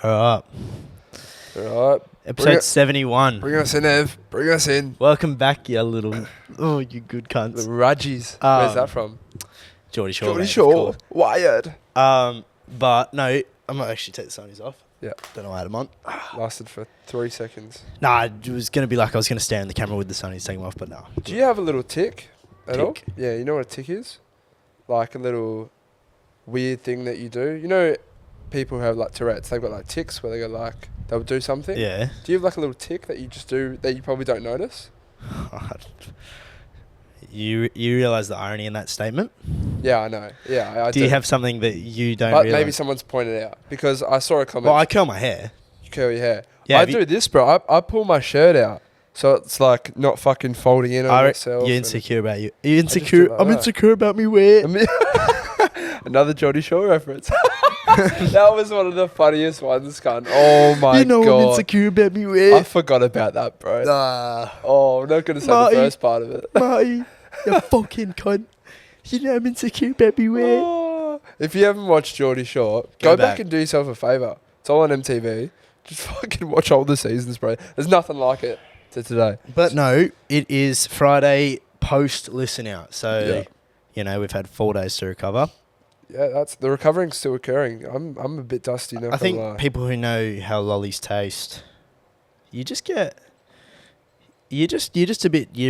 All Alright. Episode 71. Bring us in, Ev. Bring us in. Welcome back, you little... Oh, you good The cunts. Rudgies. Where's that from? Geordie Shore. Geordie mate, of Shore. course. Wired. But, no, I'm not actually take the sunnies off. Yeah. Don't know how to on. Lasted for 3 seconds. Nah, it was going to be like I was going to stare in the camera with the sunnies, take them off, but no. Do you have a little tick at all? Tick? Yeah, you know what a tick is? Like a little weird thing that you do. You know, people who have like Tourettes, they've got like ticks where they go like, they'll do something. Yeah. Do you have like a little tick that you just do that you probably don't notice? You realise the irony in that statement? Yeah, I know. Yeah, I do. Do you have something that you don't But realise? maybe someone's pointed out because I saw a comment. Well, I curl my hair. You curl your hair. Yeah, I do this, bro. I pull my shirt out, so it's like not fucking folding in on itself. You're and- insecure about you. You're just do insecure. it like I'm that. insecure about me wear. Another Geordie Shore reference. That was one of the funniest ones, cunt. Oh my You know I'm god. insecure about me wear. I forgot about that, bro. Nah. Oh, I'm not going to say Marty. the first part of it. Marty, you fucking cunt. You know I'm insecure about me wear. Oh, if you haven't watched Geordie Shore, go back back. and do yourself a favour. It's all on MTV. Just fucking watch all the seasons, bro. There's nothing like it to today. But no, it is Friday post ListenOut. So, Yeah. you know, we've had 4 days to recover. Yeah, that's the recovering's still occurring. I'm a bit dusty now. I think people who know how lollies taste, you're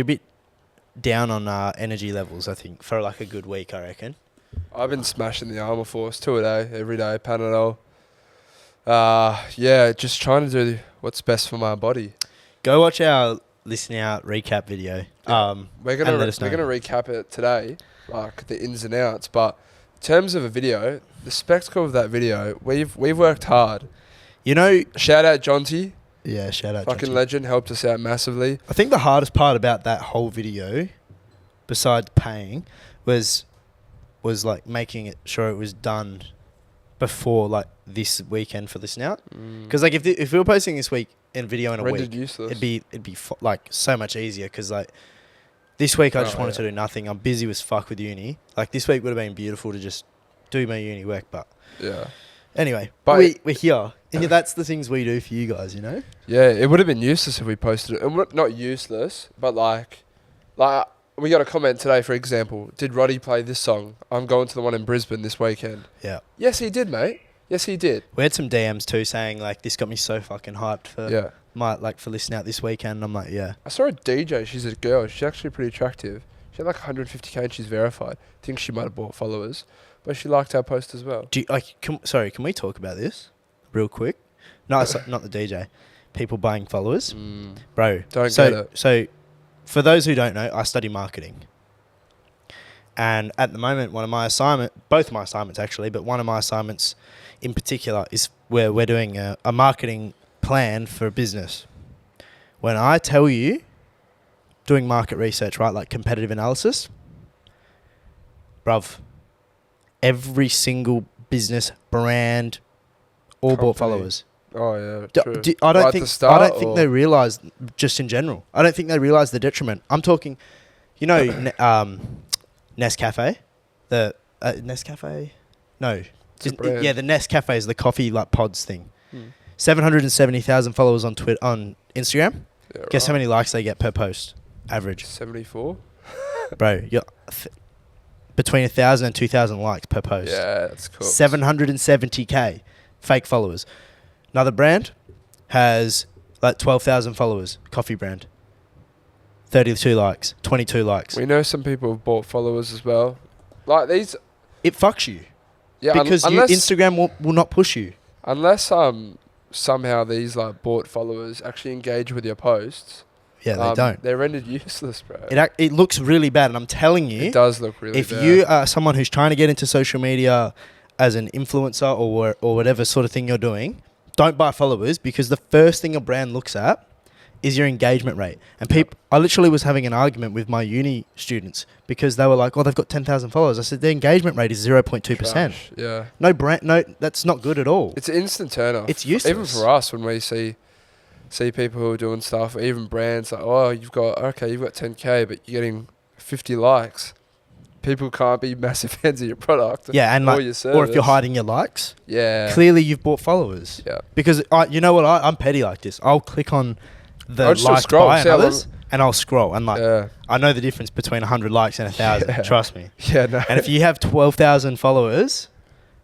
a bit down on energy levels, I think, for like a good week, I reckon. I've been smashing the Armour Force 2 a day, every day, Panadol. Yeah, just trying to do what's best for my body. Go watch our ListenOut recap video. We're and gonna let us know. recap it today, like the ins and outs. But in terms of a video, the spectacle of that video, we've worked hard. You know, Shout out Jonty, yeah, shout out fucking Jonty. legend, helped us out massively. I think the hardest part about that whole video, besides paying, was like making it sure it was done before like this weekend for ListenOut. Because like if we were posting this week in video in a Rendered week, useless. it'd be like so much easier. Because like this week I just wanted to do nothing. I'm busy as fuck with uni. Like this week would have been beautiful to just do my uni work, but Yeah. anyway, But we're here, and that's the things we do for you guys, you know. Yeah, it would have been useless if we posted it. And not useless, but like we got a comment today, for example. Did Roddy play this song? I'm going to the one in Brisbane this weekend. Yeah, Yes, he did, mate. Yes, he did. we had some DMs too saying like this got me so fucking hyped for Yeah. for ListenOut this weekend. And I'm like, yeah. I saw a DJ. She's a girl. She's actually pretty attractive. She had like 150k and she's verified. I think she might have bought followers. But she liked our post as well. Do you, like? Can we talk about this real quick? No, it's not the DJ. People buying followers, bro. Don't get it. So, for those who don't know, I study marketing, and at the moment, both my assignments actually, but one of my assignments in particular is where we're doing a marketing plan for a business. When I tell you, doing market research, right, like competitive analysis, bruv. Every single business, brand, all bought Company. followes. Oh yeah, true. I don't Right at think the start, I don't think or- they realise just in general. I don't think they realise the detriment. I'm talking, you know, Nescafe, the Nescafe. No, It's a brand. yeah, the Nescafe is the coffee like pods thing. 770,000 followers on Instagram. Yeah, Guess how right. many likes they get per post? Average, 74. bro. You're between 1,000 and 2,000 likes per post. Yeah, that's cool. 770k fake followers. Another brand has like 12,000 followers. Coffee brand. 32 likes. 22 likes. We know some people have bought followers as well. Like these. It fucks you. Yeah, Because Instagram will not push you. unless somehow these like bought followers actually engage with your posts. Yeah, they don't. They're rendered useless, bro. It looks really bad. And I'm telling you, It does look really if bad. you are someone who's trying to get into social media as an influencer or whatever sort of thing you're doing, don't buy followers, because the first thing a brand looks at is your engagement rate. And I literally was having an argument with my uni students because they were like, "Oh, they've got 10,000 followers." I said, "Their engagement rate is 0.2%. Trash, yeah. No, that's not good at all. It's an instant turn off. It's useless. Even for us when we see people who are doing stuff, or even brands like, oh, you've got 10k, but you're getting 50 likes. people can't be massive fans of your product. Yeah, and or like, your service. or if you're hiding your likes, Yeah. clearly you've bought followers. Yeah. Because you know what, I'm petty like this. I'll click on the I'll just liked scroll, by see how others, and I'll scroll. And like, Yeah. I know the difference between 100 likes and 1,000. Yeah. Trust me. Yeah, no. And if you have 12,000 followers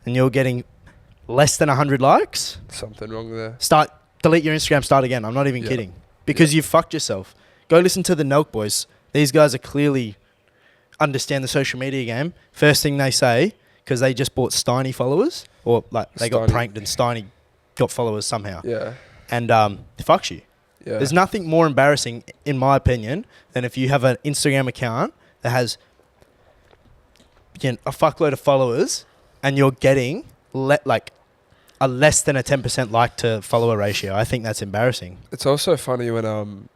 and you're getting less than 100 likes, Something wrong there. delete your Instagram, start again. I'm not even kidding. Because you've fucked yourself. Go listen to the Nelk Boys. These guys are clearly understand the social media game. First thing they say, because they just bought Steiny followers, or like they got Steiny. pranked and Steiny got followers somehow. Yeah. And it fucks you. Yeah. There's nothing more embarrassing, in my opinion, than if you have an Instagram account that has a fuckload of followers and you're getting like a less than a 10% like to follower ratio. I think that's embarrassing. It's also funny when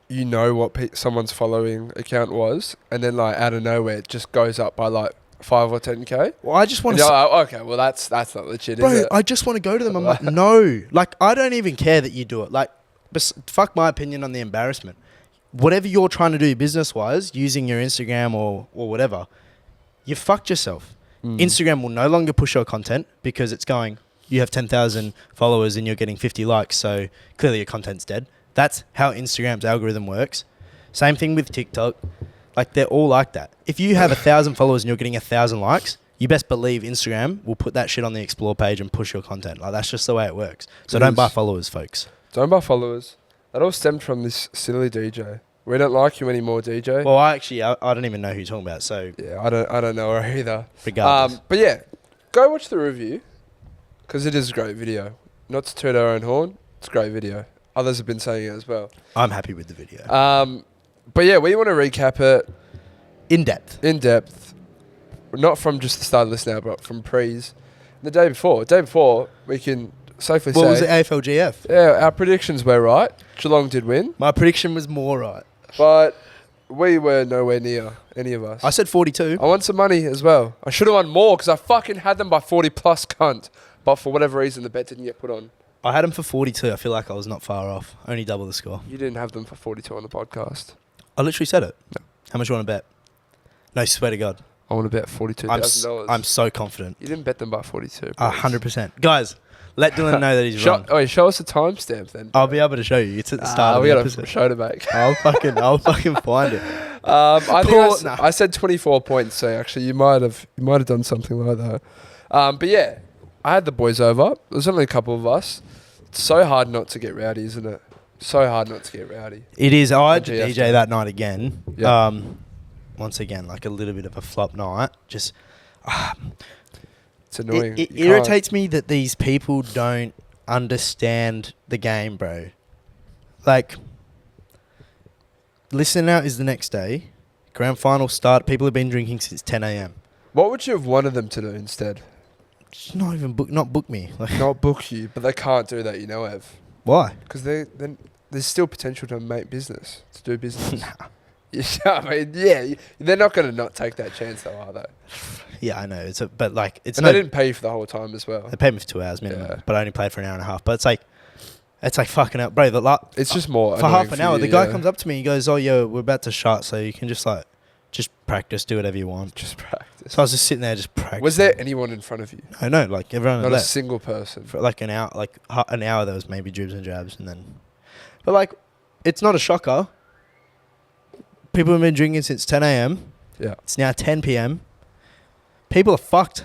you know what someone's following account was, and then like out of nowhere it just goes up by like 5 or 10k. Well, I just want And to. you're like, okay, well that's not legit, Bro, is it? I just want to go to them. I'm like, no. Like, I don't even care that you do it. Like, fuck my opinion on the embarrassment. Whatever you're trying to do business-wise, using your Instagram or whatever, you fucked yourself. Instagram will no longer push your content because it's going, you have 10,000 followers and you're getting 50 likes, so clearly your content's dead. That's how Instagram's algorithm works. Same thing with TikTok. Like, they're all like that. If you have 1,000 followers and you're getting 1,000 likes, you best believe Instagram will put that shit on the explore page and push your content. Like, that's just the way it works. So don't buy followers, folks. Don't buy followers. That all stemmed from this silly DJ. We don't like you anymore, DJ. Well, I don't even know who you're talking about, so Yeah, I don't know her either. regardless. But yeah, go watch the review because it is a great video. Not to toot our own horn, it's a great video. Others have been saying it as well. I'm happy with the video. But yeah, we want to recap it In depth. not from just the start of this now, but from pre's. The day before, we can safely say. What was it, AFLGF? Yeah, our predictions were right. Geelong did win, My prediction was more right. but we were nowhere near any of us. I said 42. I want some money as well. I should have won more because I fucking had them by 40 plus, cunt. But for whatever reason, the bet didn't get put on. I had them for 42. I feel like I was not far off. Only double the score. You didn't have them for 42 on the podcast. I literally said it. No. How much you want to bet? No, swear to God. I want to bet $42,000. I'm so confident. You didn't bet them by 42. 100%. Guys, let Dylan know that he's wrong. Show us the timestamp then. I'll be able to show you. It's at the start of we the got episode. a show to make. I'll fucking find it. I said 24 points, so actually you might have done something like that. But yeah, I had the boys over. There's only a couple of us. It's so hard not to get rowdy, isn't it? So hard not to get rowdy. It is. I had to GF DJ that night again. Yeah. Once again, like a little bit of a flop night. Just It's annoying. It irritates me that these people don't understand the game, bro. Like, ListenOut is the next day. Grand final start. People have been drinking since 10 a.m. What would you have wanted them to do instead? Just not even book me. Like, Not book you, but they can't do that, Ev. why? Because there's still potential to make business, to do business. Yeah, they're not going to not take that chance though, are they? Yeah, I know. It's and they didn't pay you for the whole time as well. They paid me for 2 hours minimum, Yeah. but I only played for an hour and a half. But it's like fucking out, bro. It's just more for half an hour. You, The guy comes up to me. He goes, "Oh, yo, we're about to shot, so you can just practice, do whatever you want." Just practice. So I was just sitting there, just practicing. Was there anyone in front of you? I know, like everyone Not had a left. single person. For like an hour, there was maybe dribs and jabs, and then, but like, it's not a shocker. People have been drinking since 10 a.m. Yeah. It's now 10 p.m. People are fucked.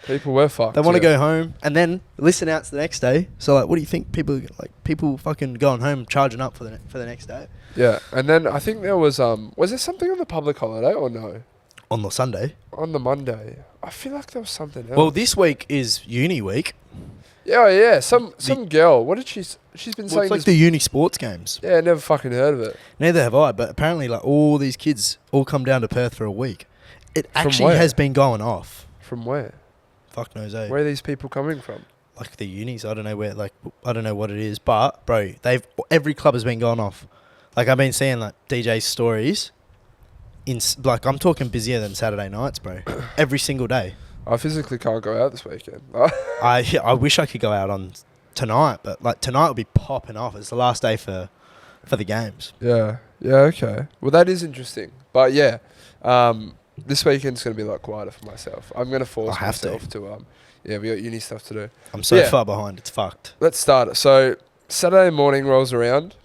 People were fucked. They want to go home, and then ListenOut's the next day. So like, what do you think? People fucking going home, charging up for the next day. Yeah, and then I think there was there something on the public holiday or no? On the Sunday. On the Monday, I feel like there was something else. Well, this week is uni week. Yeah. Some girl. What did she's been Well, saying? it's like this- the uni sports games. Yeah, never fucking heard of it. Neither have I, but apparently like all these kids all come down to Perth for a week. It actually where? has been going off. From where? Fuck knows, eh? Where are these people coming from? Like the unis, I don't know where. Like I don't know what it is, but bro, every club has been going off. Like I've been seeing like DJ stories. I'm talking busier than Saturday nights, bro. Every single day. I physically can't go out this weekend. I wish I could go out on tonight, but like tonight will be popping off. It's the last day for the games. Yeah. Okay. Well, that is interesting. But yeah, This weekend's going to be a lot quieter for myself. I'm going to force myself to. We got uni stuff to do. I'm so far behind. It's fucked. Let's start. So Saturday morning rolls around,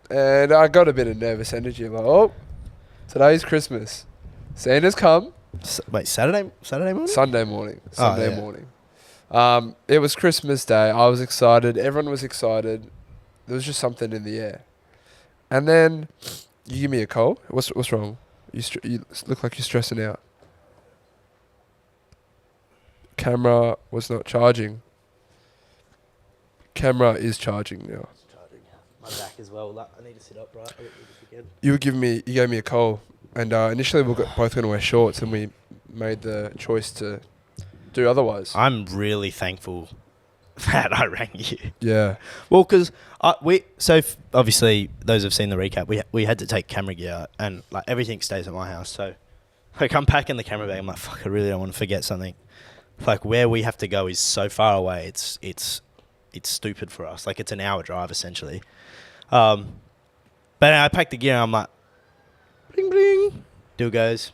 and I got a bit of nervous energy. I'm like, oh, today's Christmas. Santa's come. Wait, Saturday morning? Sunday morning. It was Christmas Day. I was excited. Everyone was excited. There was just something in the air. And then you give me a call. What's wrong? You look like you're stressing out. Camera was not charging. Camera is charging now. Charging. My back as well. I need to sit up, right? You gave me a call, and initially we were both going to wear shorts, and we made the choice to do otherwise. I'm really thankful that I rang you. Yeah. Well, because obviously those who've seen the recap, we had to take camera gear out, and like everything stays at my house. So like I'm packing the camera bag. I'm like, fuck, I really don't want to forget something. Like where we have to go is so far away. It's stupid for us. Like it's an hour drive essentially. But I packed the gear and I'm like, bling bling. Dude goes,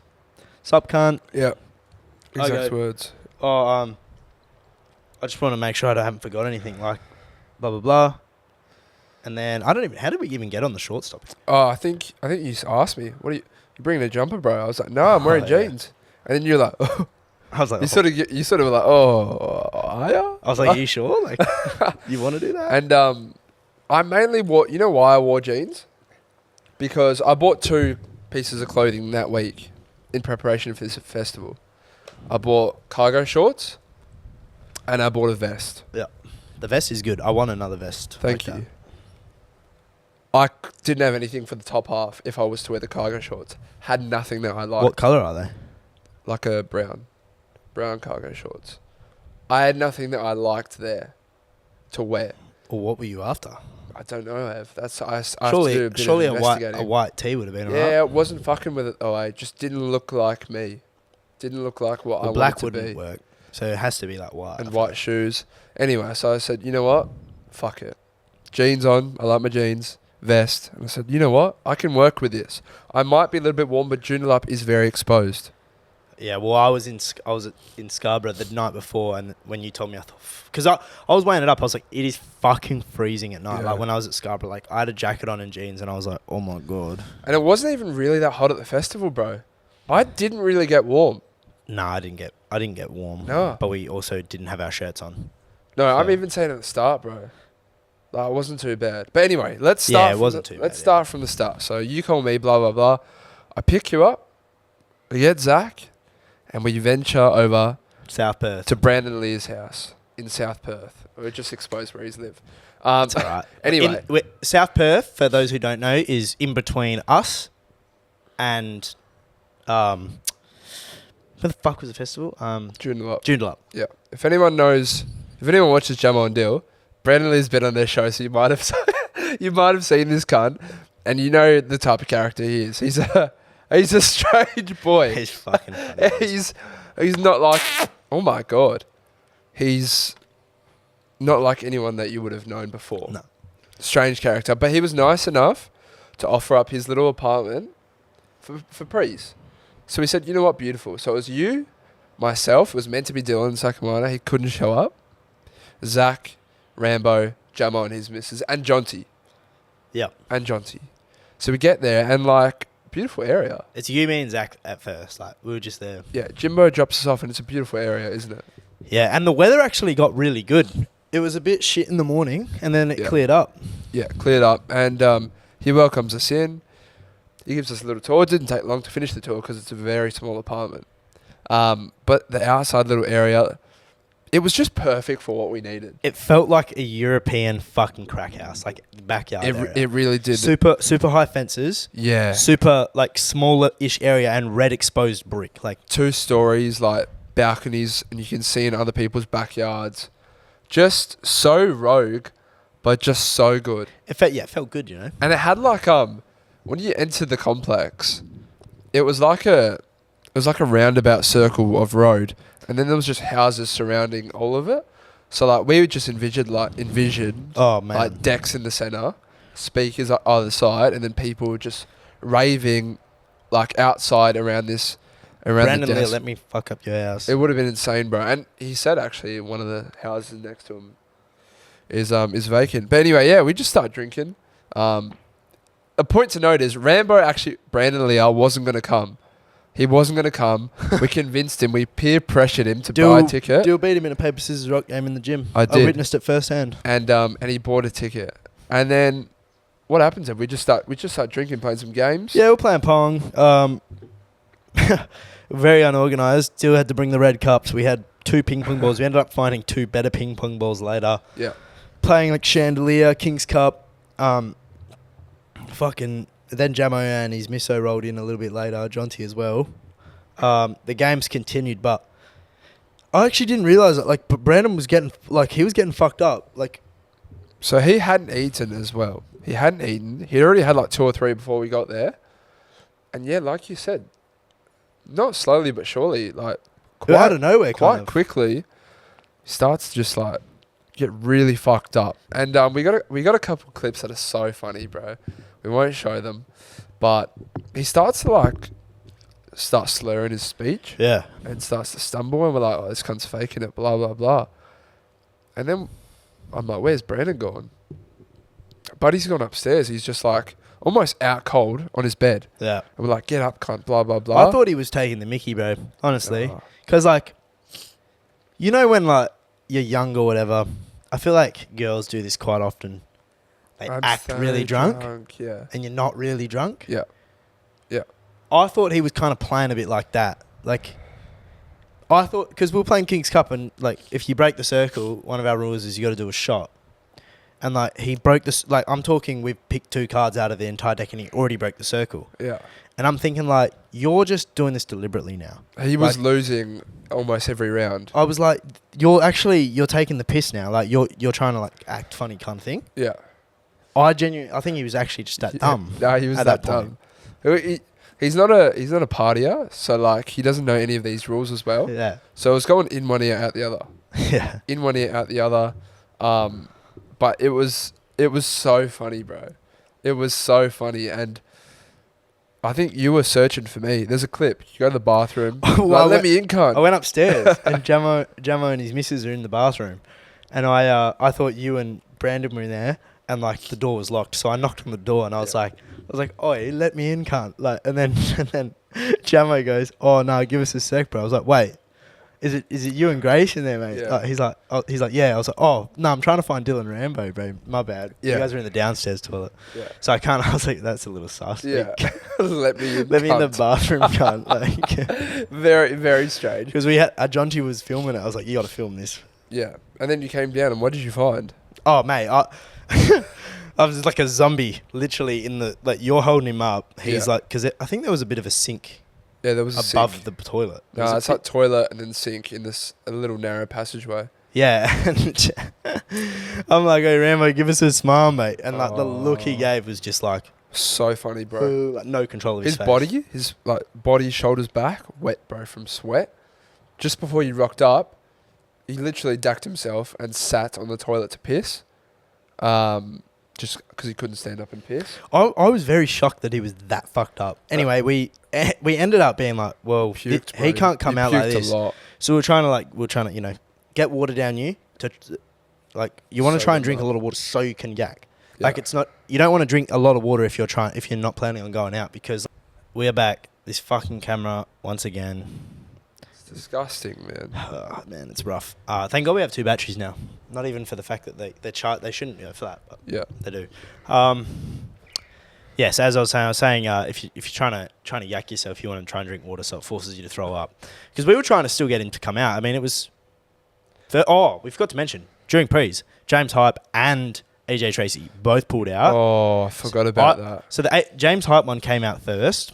sup cunt. Yeah. Exact words. I just want to make sure I haven't forgot anything. Like, blah blah blah. And then how did we even get on the short stop? Oh, I think you asked me, what are you bringing a jumper, bro? I was like, no, I'm wearing jeans. And then you're like, oh. I was like, you sort of were like, oh, are ya? I was like, are you sure? Like, you want to do that? And I mainly wore, you know why I wore jeans? Because I bought 2 pieces of clothing that week in preparation for this festival. I bought cargo shorts and I bought a vest. Yeah. The vest is good. I want another vest. Thank you. I didn't have anything for the top half if I was to wear the cargo shorts. Had nothing that I liked. What colour are they? Like a brown cargo shorts. I had nothing that I liked there to wear. Or what were you after? I don't know, Ev. I surely have to do a bit of investigating. a white tee would have been alright. Yeah, it wasn't fucking with it though. It just didn't look like me. Didn't look like what I wanted black to wouldn't be. work. So it has to be like white. And white shoes. Anyway, so I said, you know what? Fuck it. Jeans on. I like my jeans. Vest. And I said, you know what? I can work with this. I might be a little bit warm, but Joondalup is very exposed. Yeah, well, I was in Scarborough the night before, and when you told me, I thought, because I was weighing it up, I was like, it is fucking freezing at night. Yeah. Like when I was at Scarborough, like I had a jacket on and jeans, and I was like, oh my god. And it wasn't even really that hot at the festival, bro. I didn't really get warm. No, I didn't get warm. No, but we also didn't have our shirts on. No, so. I'm even saying at the start, bro. Like, it wasn't too bad. But anyway, let's start. Yeah, it wasn't too bad. Let's start from the start. So you call me, blah blah blah. I pick you up. We get Zach. And we venture over South Perth to Brandon Lear's house in South Perth. We're just exposed where he's lived. That's all right. Anyway. South Perth, for those who don't know, is in between us and... where the fuck was the festival? Joondalup. Yeah. If anyone watches Jamo and Dill, Brandon Lear's been on their show, so you might have seen this cunt. And you know the type of character he is. He's a strange boy. He's fucking funny. He's not like... Oh, my God. He's not like anyone that you would have known before. No. Strange character. But he was nice enough to offer up his little apartment for prees. So we said, you know what? Beautiful. So it was you, myself. It was meant to be Dylan Sakamana. He couldn't show up. Zach, Rambo, Jamo and his missus, and Jonty. Yeah. And Jonty. So we get there and like... Beautiful area. It's you, me, and Zach at first. Like we were just there. Yeah, Jimbo drops us off, and it's a beautiful area, isn't it? Yeah, and the weather actually got really good. It was a bit shit in the morning, and then it cleared up. Yeah, cleared up, and he welcomes us in. He gives us a little tour. It didn't take long to finish the tour because it's a very small apartment. But the outside little area, it was just perfect for what we needed. It felt like a European fucking crack house, like backyard area. It really did. Super high fences. Yeah. Super like smaller-ish area and red exposed brick. Like 2 stories, like balconies, and you can see in other people's backyards. Just so rogue, but just so good. It felt good, you know. And it had like when you entered the complex, it was like a roundabout circle of road. And then there was just houses surrounding all of it. So like we just envisioned like decks in the center, speakers on either side, and then people just raving like outside around this around Brandon the desk. Lear, let me fuck up your house. It would have been insane, bro. And he said actually one of the houses next to him is vacant. But anyway, yeah, we just started drinking. A point to note is Brandon Lear wasn't going to come. He wasn't going to come. We convinced him. We peer pressured him to buy a ticket. Dill beat him in a paper scissors rock game in the gym. I did. I witnessed it firsthand. And he bought a ticket. And then what happens then? We just start drinking, playing some games. Yeah, we're playing pong. Very unorganised. Dill had to bring the red cups. We had 2 ping pong balls. We ended up finding 2 better ping pong balls later. Yeah. Playing like Chandelier, King's Cup. Then Jamo and his miso rolled in a little bit later. Jonty as well. The games continued, but I actually didn't realise that. Like, but Brandon was getting fucked up. Like, so he hadn't eaten as well. He hadn't eaten. He'd already had like 2 or 3 before we got there. And yeah, like you said, not slowly but surely, like out of nowhere, quite quickly, starts to just like get really fucked up. And we got a couple clips that are so funny, bro. We won't show them, but he starts to start slurring his speech. Yeah. And starts to stumble, and we're like, oh, this cunt's faking it, blah, blah, blah. And then I'm like, where's Brandon gone? Buddy's gone upstairs. He's just like almost out cold on his bed. Yeah. And we're like, get up, cunt, blah, blah, blah. I thought he was taking the mickey, bro, honestly. Because, like, you know when, like, you're young or whatever, I feel like girls do this quite often. They act really drunk, yeah, and you're not really drunk. Yeah, yeah. I thought he was kind of playing a bit like that. Like, I thought, because we were playing King's Cup, and like, if you break the circle, one of our rules is you got to do a shot. And like, he broke this. Like, I'm talking, we've picked 2 cards out of the entire deck, and he already broke the circle. Yeah. And I'm thinking, like, you're just doing this deliberately now. He was losing almost every round. I was like, you're taking the piss now. Like, you're trying to like act funny kind of thing. Yeah. I think he was actually just that dumb. No, he was that dumb. He's not a partier, so like he doesn't know any of these rules as well. Yeah. So it was going in one ear, out the other. Yeah. In one ear, out the other. But it was so funny, bro. It was so funny, and I think you were searching for me. There's a clip. You go to the bathroom. Let me in, cunt. I went upstairs, and Jamo and his missus are in the bathroom, and I thought you and Brandon were in there. And like the door was locked, so I knocked on the door, and I was like, "Oi, let me in, cunt!" Like, and then Jamo goes, "Oh no, give us a sec, bro." I was like, "Wait, is it you and Grace in there, mate?" Yeah. He's like, "Yeah." I was like, "Oh no, I'm trying to find Dylan Rambo, bro. My bad. Yeah. You guys are in the downstairs toilet." Yeah. So I was like, "That's a little sus." Yeah. Let me in. Let me in the bathroom, cunt. Like, very, very strange. Because we had Jonty was filming it. I was like, "You got to film this." Yeah. And then you came down, and what did you find? Oh, mate, I was like a zombie, literally in the, like, you're holding him up. He's like, because I think there was a bit of a sink. Yeah, there was a above sink. the toilet. No, it's like toilet and then sink in a little narrow passageway. Yeah. And I'm like, "Hey, Rambo, give us a smile, mate." And like the look he gave was just like, so funny, bro. Like, no control of his face. His body, shoulders back, wet, bro, from sweat. Just before you rocked up, he literally dacked himself and sat on the toilet to piss. Just because he couldn't stand up and piss. I was very shocked that he was that fucked up. Anyway, we ended up being like, well, he can't come out like this. So we're trying to get water down you to, like, you want to try and drink a lot of water so you can yak. Yeah. Like, it's not, you don't want to drink a lot of water if you're not planning on going out, because we are back. This fucking camera once again. Disgusting, man. Oh, man, it's rough. Thank God we have 2 batteries now. Not even for the fact that they shouldn't for that, but yeah, they do. Yes, as I was saying, if you're trying to yak yourself, you want to try and drink water, so it forces you to throw up. Because we were trying to still get him to come out. I mean, it was. We forgot to mention during pre's, James Hype and EJ Tracy both pulled out. Oh, I forgot about that. So the James Hype one came out first,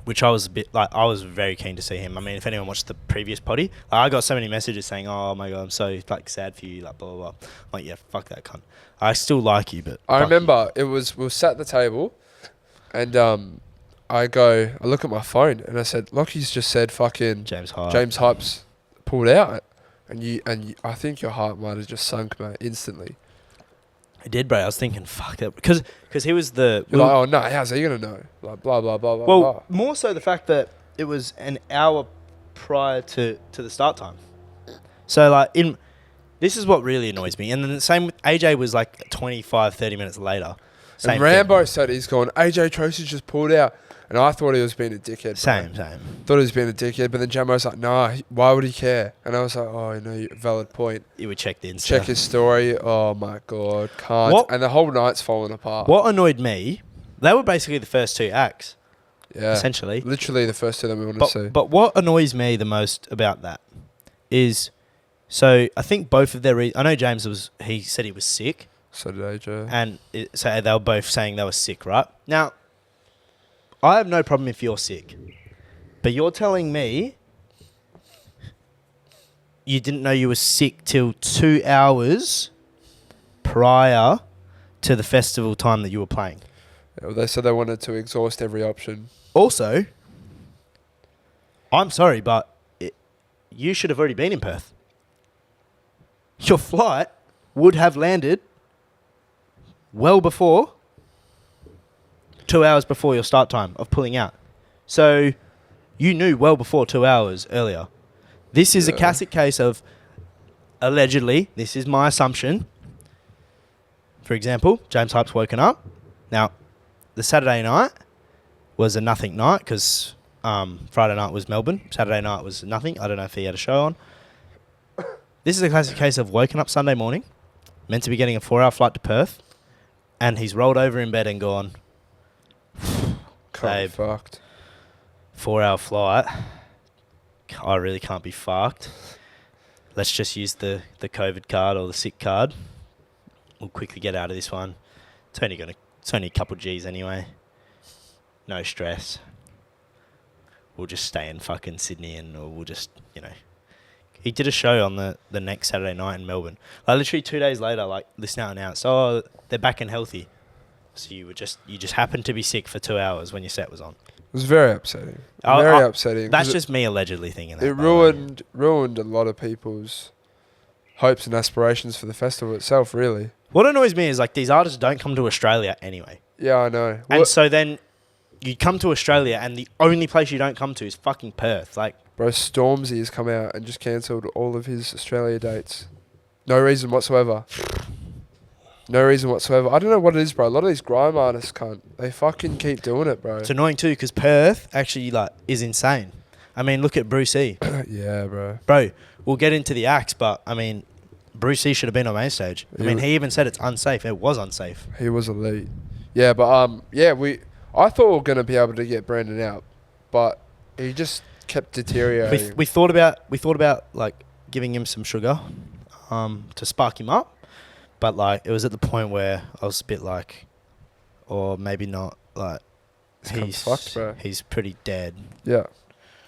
which I was very keen to see him. I mean, if anyone watched the previous potty, I got so many messages saying, "Oh my God, I'm so like sad for you," like blah blah blah. I'm like, yeah, fuck that cunt. I still like you, but I remember we were sat at the table, and I look at my phone and I said, Lockie's just said fucking James Hype's pulled out, and I think your heart might have just sunk, mate, instantly. It did, bro. I was thinking, fuck that, because he was the. You're like, oh no, how's he gonna know? Like blah blah blah blah. Well, blah. more so the fact that it was an hour prior to the start time. So, like, this is what really annoys me. And then the same with AJ was like 25, 30 minutes later. Same and Rambo said he's gone, AJ Tracy just pulled out. And I thought he was being a dickhead. Same. Thought he was being a dickhead. But then Jambo's like, nah, why would he care? And I was like, oh, you know, valid point. You would check the Insta. Check his story. Oh, my God. Can't. And the whole night's falling apart. What annoyed me, they were basically the first two acts. Yeah. Essentially. Literally the first two that we wanted to see. But what annoys me the most about that is, so I think both of their... I know James he said he was sick. So did AJ. And so they were both saying they were sick, right? Now, I have no problem if you're sick. But you're telling me you didn't know you were sick till 2 hours prior to the festival time that you were playing. Yeah, well, they said they wanted to exhaust every option. Also, I'm sorry, but you should have already been in Perth. Your flight would have landed well before 2 hours before your start time of pulling out. So you knew well before 2 hours earlier. This is a classic case of, allegedly, this is my assumption. For example, James Hype's woken up. Now, the Saturday night was a nothing night because Friday night was Melbourne. Saturday night was nothing. I don't know if he had a show on. This is a classic case of woken up Sunday morning, meant to be getting a 4-hour flight to Perth, and he's rolled over in bed and gone, Can't be fucked. 4-hour flight. I really can't be fucked. Let's just use the COVID card or the sick card. We'll quickly get out of this one. It's only a couple G's anyway. No stress. We'll just stay in fucking Sydney or we'll just, He did a show on the next Saturday night in Melbourne. Like literally 2 days later, like ListenOut announced, oh, they're back and healthy. So you just happened to be sick for 2 hours when your set was on. It was very upsetting. Very upsetting. That's just me allegedly thinking that. It ruined a lot of people's hopes and aspirations for the festival itself, really. What annoys me is like these artists don't come to Australia anyway. Yeah, I know. And so then you come to Australia and the only place you don't come to is fucking Perth. Like, bro, Stormzy has come out and just cancelled all of his Australia dates. No reason whatsoever. No reason whatsoever. I don't know what it is, bro. A lot of these grime artists they fucking keep doing it, bro. It's annoying too because Perth actually is insane. I mean, look at Brucey. Yeah, bro. Bro, we'll get into the acts, but I mean, Brucey should have been on main stage. I mean, he even said it's unsafe. It was unsafe. He was elite. Yeah, but I thought we were gonna be able to get Brandon out, but he just kept deteriorating. We thought about like giving him some sugar, to spark him up. But, like, it was at the point where I was a bit like, or maybe not, like, he's fucked, bro. He's pretty dead. Yeah.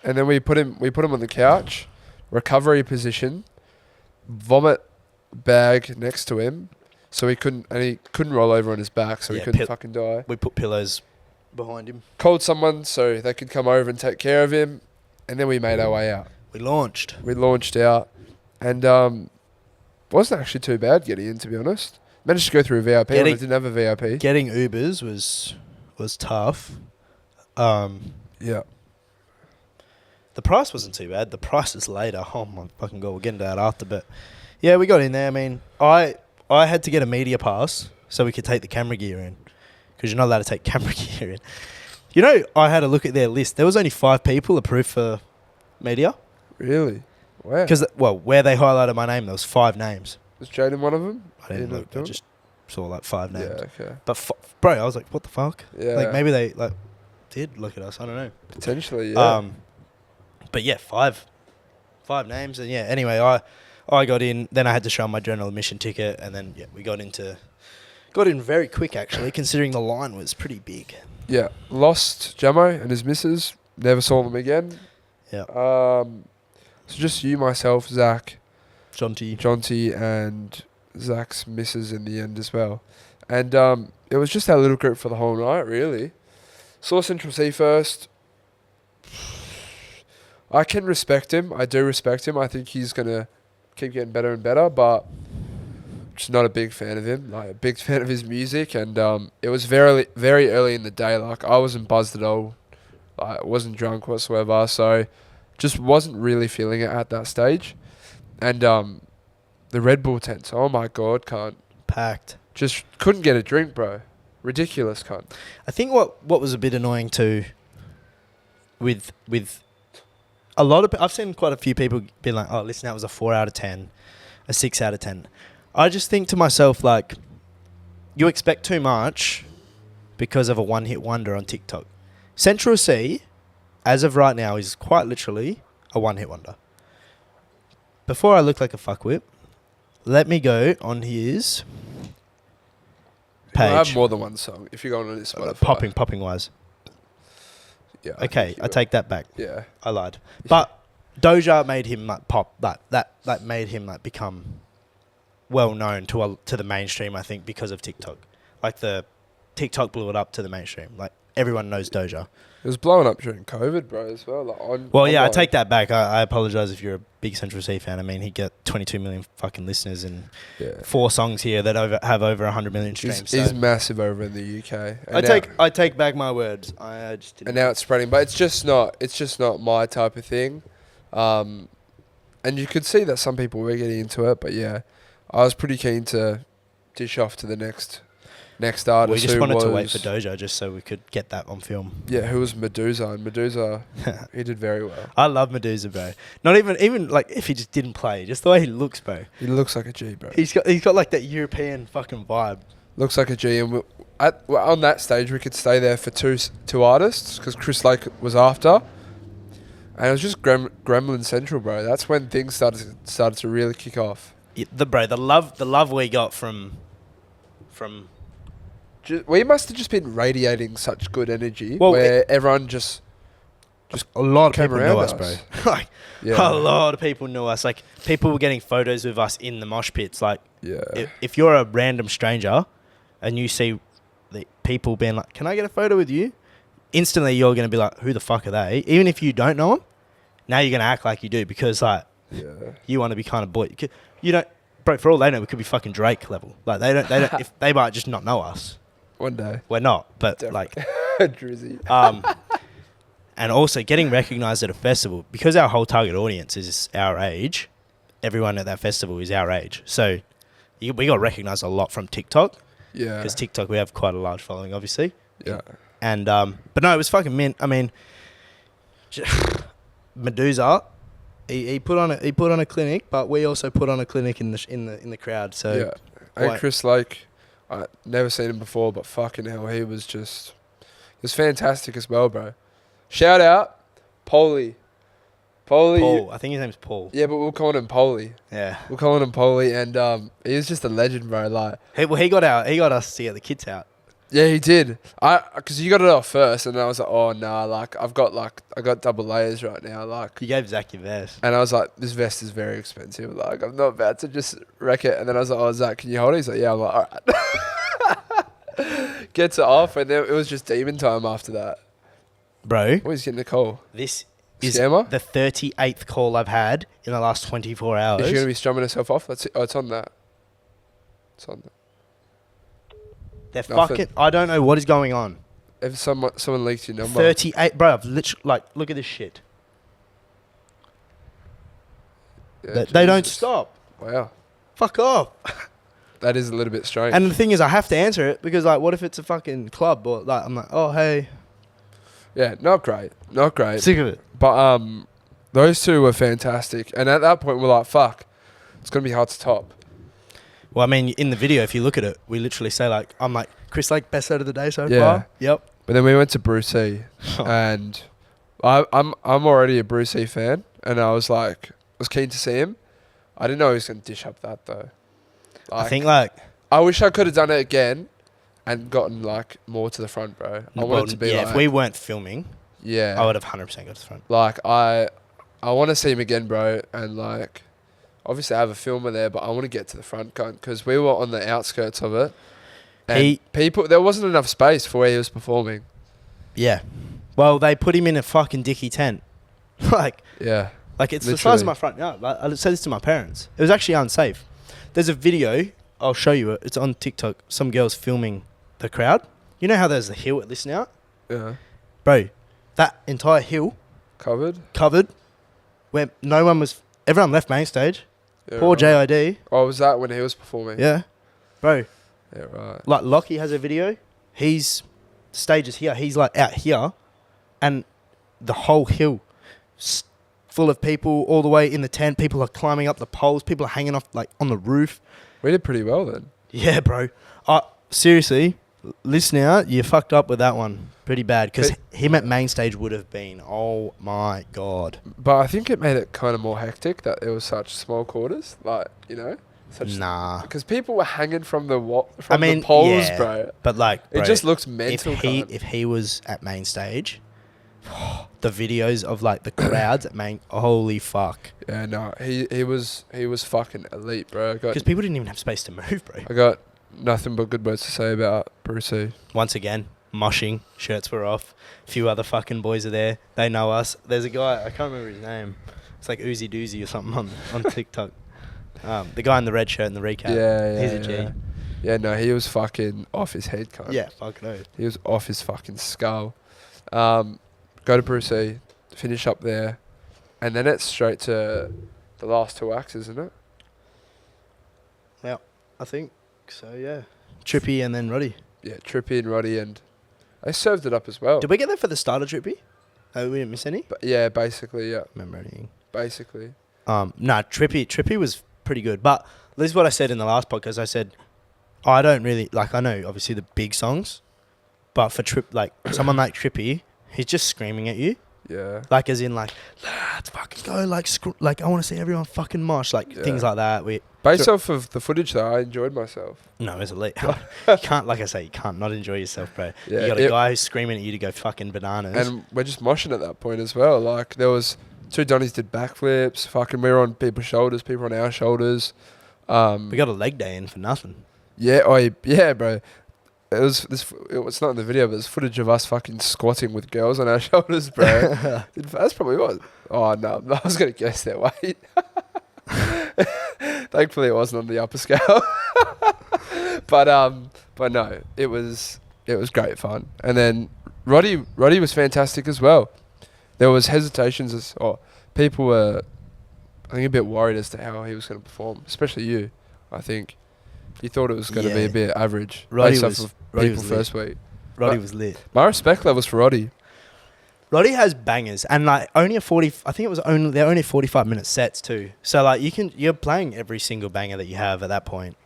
And then we put him on the couch, recovery position, vomit bag next to him, so he couldn't roll over on his back, so he couldn't fucking die. We put pillows behind him. Called someone so they could come over and take care of him, and then we made our way out. We launched out, and wasn't actually too bad getting in, to be honest. Managed to go through a VIP when I didn't have a VIP. Getting Ubers was tough. Yeah. The price wasn't too bad. The price is later. Oh my fucking God, we'll get into that after. But yeah, we got in there. I mean, I had to get a media pass so we could take the camera gear in because you're not allowed to take camera gear in. I had a look at their list. There was only 5 people approved for media. Really? Wow. Because, where they highlighted my name, there was 5 names. Was Jaden one of them? I didn't look. I just saw, 5 names. Yeah, okay. But, bro, I was like, what the fuck? Yeah. Like, maybe they, did look at us. I don't know. Potentially, yeah. But, yeah, 5 names. And, yeah, anyway, I got in. Then I had to show my general admission ticket. And then, yeah, we got in very quick, actually, considering the line was pretty big. Yeah. Lost Jamo and his missus. Never saw them again. Yeah. So just you, myself, Zach, Jonty, and Zach's missus in the end as well. And it was just our little group for the whole night, really. Saw Central C first. I can respect him. I do respect him. I think he's going to keep getting better and better, but just not a big fan of him. Like, a big fan of his music. And it was very, very early in the day. Like, I wasn't buzzed at all. I wasn't drunk whatsoever, so just wasn't really feeling it at that stage. And the Red Bull tents, oh my God, can't. Packed. Just couldn't get a drink, bro. Ridiculous, cunt. I think what was a bit annoying too with a lot of... I've seen quite a few people be like, oh, listen, that was a 4 out of 10, a 6 out of 10. I just think to myself, like, you expect too much because of a one-hit wonder on TikTok. Central C, as of right now, is quite literally a one-hit wonder. Before I look like a fuckwhip, let me go on his page. I have more than one song if you're going on this Spotify. Popping wise. Yeah. Okay, I take that back. Yeah. I lied. But Doja made him like pop. That made him like become well known to the mainstream. I think because of TikTok. Like the TikTok blew it up to the mainstream. Like everyone knows Doja. It was blowing up during COVID, bro, as well. I take that back. I apologize if you're a big Central C fan. I mean, he got 22 million fucking listeners and 4 songs here that have over 100 million streams. He's massive over in the UK. I take back my words. I just didn't. And now it's spreading, but it's just not my type of thing. And you could see that some people were getting into it, but yeah, I was pretty keen to dish off to the next artist. We just wanted to wait for Doja just so we could get that on film. Yeah, who was Medusa? And Medusa, he did very well. I love Medusa, bro. Not even like if he just didn't play, just the way he looks, bro. He looks like a G, bro. He's got like that European fucking vibe. Looks like a G, and on that stage we could stay there for two artists because Chris Lake was after, and it was just Gremlin Central, bro. That's when things started to really kick off. Yeah, the love we got from. We must have just been radiating such good energy where everyone just a lot of people knew us, bro. Like a lot of people knew us. Like people were getting photos with us in the mosh pits. Like if you're a random stranger and you see the people being like, "Can I get a photo with you?" Instantly you're gonna be like, "Who the fuck are they?" Even if you don't know them, now you're gonna act like you do because like you want to be kind of boy. You don't, bro. For all they know, we could be fucking Drake level. Like they don't. If they might just not know us. One day. We're not, but like... Drizzy. And also getting recognised at a festival, because our whole target audience is our age, everyone at that festival is our age. So we got recognised a lot from TikTok. Yeah. Because TikTok, we have quite a large following, obviously. Yeah. And, but no, it was fucking mint. I mean, Medusa, he put on a clinic, but we also put on a clinic in the crowd. So yeah. And Chris Lake... I never seen him before, but fucking hell, he was fantastic as well, bro. Shout out, Polly. Paul, I think his name's Paul. Yeah, but we'll call him Polly. Yeah. We'll call him Polly, and he was just a legend, bro. Like, he got us to get the kids out. Yeah, he did. Because you got it off first, and I was like, oh nah, like I got double layers right now, like. You gave Zach your vest, and I was like, this vest is very expensive. Like, I'm not about to just wreck it. And then I was like, oh Zach, can you hold it? He's like, yeah. I'm like, all right. Gets it off, and then it was just demon time after that. Bro, always getting a call. This is the 38th call I've had in the last 24 hours. Is she gonna be strumming herself off? That's it. Oh, it's on that. It's on that. They're fucking... I don't know what is going on. If someone leaked your number. 38... Bro, I've literally... Like, look at this shit. Yeah, they don't stop. Wow. Fuck off. That is a little bit strange. And the thing is, I have to answer it because, like, what if it's a fucking club? Or, like, I'm like, oh, hey. Yeah, not great. Not great. Sick of it. But those two were fantastic. And at that point, we're like, fuck. It's going to be hard to top. Well, I mean, in the video, if you look at it, we literally say, like, I'm like, Chris Lake, best set of the day so far. Yep. But then we went to Brucey, and I'm already a Brucey fan, and I was keen to see him. I didn't know he was going to dish up that, though. Like, I think, like... I wish I could have done it again and gotten, like, more to the front, bro. I wanted to be like... if we weren't filming, I would have 100% got to the front. Like, I want to see him again, bro, and, like... Obviously, I have a filmer there, but I want to get to the front, because we were on the outskirts of it. And there wasn't enough space for where he was performing. Yeah. Well, they put him in a fucking dicky tent. Like, yeah. Like, it's literally the size of my front yard. Like, I said this to my parents. It was actually unsafe. There's a video. I'll show you it. It's on TikTok. Some girls filming the crowd. You know how there's the hill at ListenOut? Yeah. Bro, that entire hill covered, where everyone left main stage. Yeah, Poor right. JID. Oh, was that when he was performing? Yeah. Bro. Yeah, right. Like, Lockie has a video. The stage is here. He's, like, out here. And the whole hill full of people all the way in the tent. People are climbing up the poles. People are hanging off, like, on the roof. We did pretty well then. Yeah, bro. Seriously, ListenOut, you fucked up with that one pretty bad. Because him at main stage would have been, oh, my God. But I think it made it kind of more hectic that it was such small quarters. Like, you know? Nah. Because people were hanging from the poles, yeah, bro. But, like, bro, it just looks mental. If he was at main stage, the videos of, like, the crowds at main, holy fuck. Yeah, no, he was fucking elite, bro. Because people didn't even have space to move, bro. I got nothing but good words to say about Persu. Once again, moshing, shirts were off. A few other fucking boys are there. They know us. There's a guy, I can't remember his name. It's like Uzi Doozy or something on TikTok. The guy in the red shirt and the recap. Yeah, He's a G. Yeah, no, he was fucking off his head, cunt. Yeah, fuck no. He was off his fucking skull. Go to Persu, finish up there, and then it's straight to the last two acts, isn't it? Yeah, I think so, yeah. Trippy and then Roddy. Yeah, Trippy and Roddy, and they served it up as well. Did we get there for the start of Trippy? Oh, we didn't miss any? But yeah, basically, yeah. Remember anything? Basically. Trippy was pretty good. But this is what I said in the last podcast. I said, I don't really, like, I know obviously the big songs, but for someone like Trippy, he's just screaming at you. Yeah. Like, as in, like, let's fucking go, like I want to see everyone fucking mosh, like, things like that. Based off of the footage, though, I enjoyed myself. No, it's elite. You can't, like I say, you can't not enjoy yourself, bro. Yeah, you got a guy who's screaming at you to go fucking bananas. And we're just moshing at that point as well. Like, there was two Donnies did backflips. Fucking, we were on people's shoulders, people on our shoulders. We got a leg day in for nothing. Yeah, yeah, bro. It was not in the video, but there's footage of us fucking squatting with girls on our shoulders, bro. That's probably what. Oh no, I was gonna guess their weight. Thankfully, it wasn't on the upper scale. but no, it was great fun. And then Roddy was fantastic as well. There was hesitations people were, I think, a bit worried as to how he was going to perform, especially you. I think you thought it was going to be a bit average based off of people first week. Roddy was lit. My respect levels for Roddy. Roddy has bangers, and like they're only 45-minute sets too. So like you're playing every single banger that you have at that point.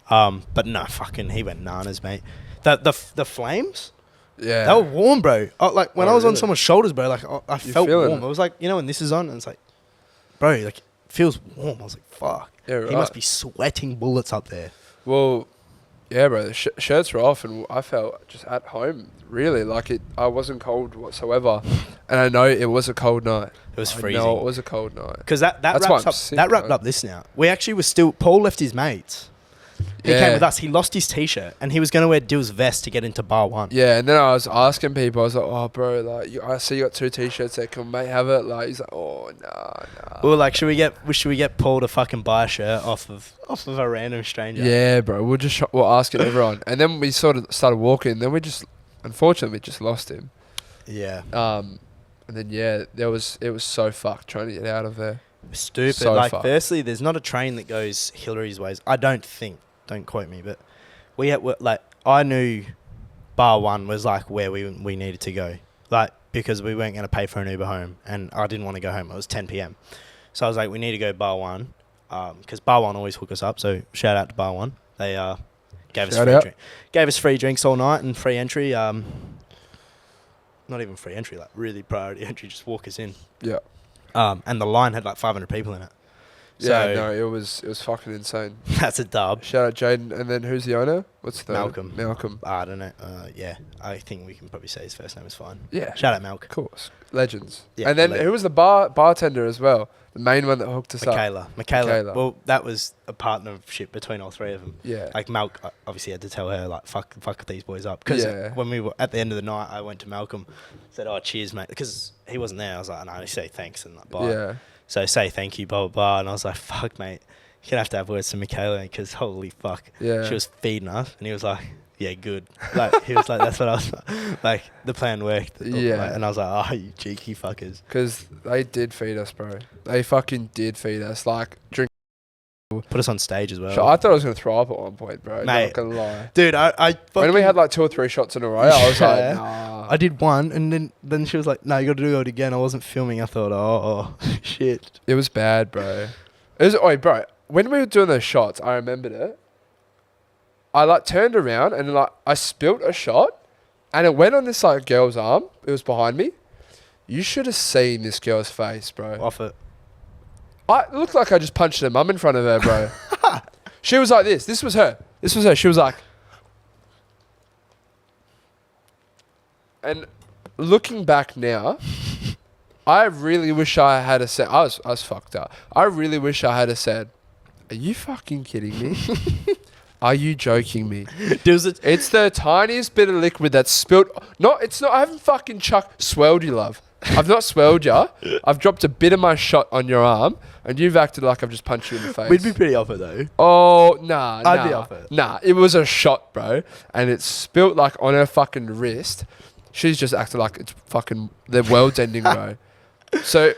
But no, fucking he went nanas, mate. The flames, yeah, they were warm, bro. Like when I was on someone's shoulders, bro, like I felt warm. It? I was like, when this is on, and it's like, bro, like it feels warm. I was like, fuck. Yeah, right. He must be sweating bullets up there. Well, yeah, bro. The shirts were off, and I felt just at home. Really, like it. I wasn't cold whatsoever, and I know it was a cold night. It was freezing. No, it was a cold night. Because that wrapped up this now. We actually were still. Paul left his mates. He came with us. He lost his t-shirt, and he was going to wear Dill's vest to get into bar one. Yeah, and then I was asking people. I was like, "Oh, bro, like I see you got two t-shirts there. Can mate have it?" Like he's like, "Oh, nah." We were like, should we get Paul to fucking buy a shirt off of a random stranger? Yeah, bro. We'll ask it everyone, and then we sort of started walking. Then unfortunately, just lost him. Yeah. And then it was so fucked trying to get out of there. Stupid. So like, fucked. firstly, there's not a train that goes Hillary's ways. I don't think. Don't quote me, but I knew bar one was like where we needed to go, like because we weren't going to pay for an Uber home, and I didn't want to go home. It was 10 p.m, so I was like, we need to go bar one, because bar one always hook us up. So shout out to bar one. They gave us free drinks all night and free entry. Not even free entry, like really priority entry. Just walk us in. Yeah. And the line had like 500 people in it. Yeah, no, it was fucking insane. That's a dub. Shout out Jaden, and then who's the owner? What's the Malcolm? I don't know. Yeah, I think we can probably say his first name is fine. Yeah. Shout out Malcolm. Of course, legends. Yeah, and then who was the bartender as well? The main one that hooked us up. Michaela. Well, that was a partnership between all three of them. Yeah. Like Malc obviously had to tell her like fuck these boys up, because when we were at the end of the night, I went to Malcolm, said, "Oh, cheers, mate," because he wasn't there. I was like, "No, say thanks and like, bye." Yeah. So say thank you, blah, blah, blah. And I was like, fuck, mate. You're going to have words to Michaela, because holy fuck. Yeah. She was feeding us. And he was like, yeah, good. Like, he was like, that's what I was like, the plan worked. Yeah. Like, and I was like, oh, you cheeky fuckers. Because they did feed us, bro. They fucking did feed us. Like, drink. Put us on stage as well. I thought I was going to throw up at one point, bro. Mate, Not going to lie. Dude, I when we had like 2 or 3 shots in a row, I was like, nah. I did one, and then she was like, no, you got to do it again. I wasn't filming. I thought, oh shit. It was bad, bro. Bro, when we were doing those shots, I remembered it. I like turned around and like I spilt a shot and it went on this like girl's arm. It was behind me. You should have seen this girl's face, bro. Off it. It looked like I just punched her mum in front of her, bro. She was like this. This was her. She was like... And looking back now, I really wish I had said... I was fucked up. I really wish I had said, are you fucking kidding me? Are you joking me? It's the tiniest bit of liquid that's spilled. It's not. I haven't fucking swelled you, love. I've not swelled you. I've dropped a bit of my shot on your arm, and you've acted like I've just punched you in the face. We'd be pretty off it though. Oh, nah. I'd be off it. Nah, it was a shot, bro, and it spilt like on her fucking wrist. She's just acted like it's fucking the world's ending, bro. So,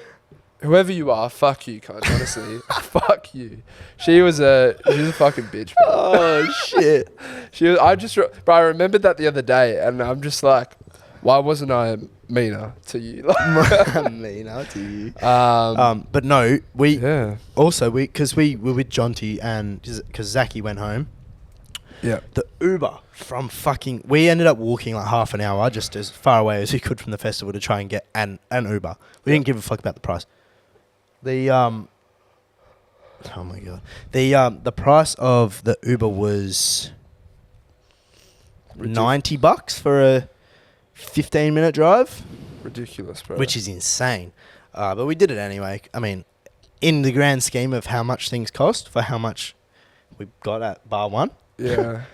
whoever you are, fuck you, cunt. Honestly, fuck you. She was a fucking bitch, bro. Oh shit. Bro, I remembered that the other day, and I'm just like, why wasn't I meaner to you? Meaner to you. But no, because we were with Jonty and because Zachy went home. Yeah. The Uber from we ended up walking like half an hour just as far away as we could from the festival to try and get an Uber. We didn't give a fuck about the price. Oh my god. The price of the Uber was $90 for a 15-minute drive. Ridiculous, bro. Which is insane. But we did it anyway. I mean, in the grand scheme of how much things cost for how much we got at bar one. Yeah.